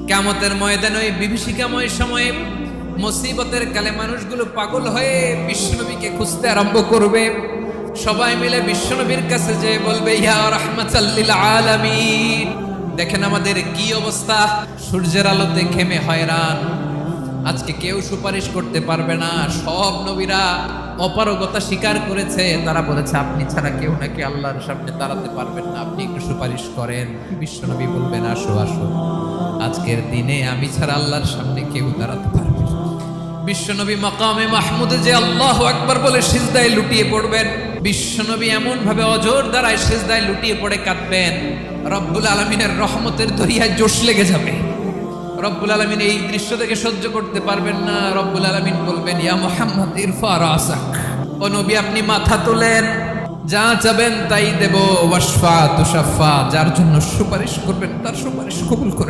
কিয়ামতের ময়দানে ওই বিভীষিকাময় সময়ে মুসিবতের কালে মানুষগুলো পাগল হয়ে বিশ্বনবীকে খুঁজতে আরম্ভ করবে। সবাই মিলে বিশ্বনবীর কাছে যেয়ে বলবে, ইয়া রাহমাতাল লিল আলামিন। দেখেন আমাদের কি অবস্থা, সূর্যের আলোতে ঘেমে হয়রান। আজকে কেউ সুপারিশ করতে পারবে না। সব নবীরা অপারগতা স্বীকার করেছে, তারা বলেছে আপনি ছাড়া কেউ নাকি আল্লাহর সামনে দাঁড়াতে পারবেন না, আপনি একটু সুপারিশ করেন। বিশ্বনবী বলবেন, আসো আসো, আজকের দিনে আমি ছাড়া আল্লাহর সামনে কেউ দাঁড়াতে পারবে না। বিশ্বনবী মাকামে মাহমুদে যে আল্লাহু আকবার বলে সিজদায় লুটিয়ে পড়বেন। বিশ্বনবী এমন ভাবে অজর দ্বারায় সিজদায় লুটিয়ে পড়ে কাঁদবেন, রব্বুল আলামিনের রহমতের দরিয়ায় জোশ লেগে যাবে। রব্বুল আলামিন এই দৃশ্য থেকে সহ্য করতে পারবেন না। রব্বুল আলামিন বলবেন, ইয়া মুহাম্মদ ইরফা রাসাক, ও নবী আপনি মাথা তোলেন, যা চাবেন তাই দেব। ওয়াশফা তুশাফা, যার জন্য সুপারিশ করবেন তার সুপারিশ কবুল করে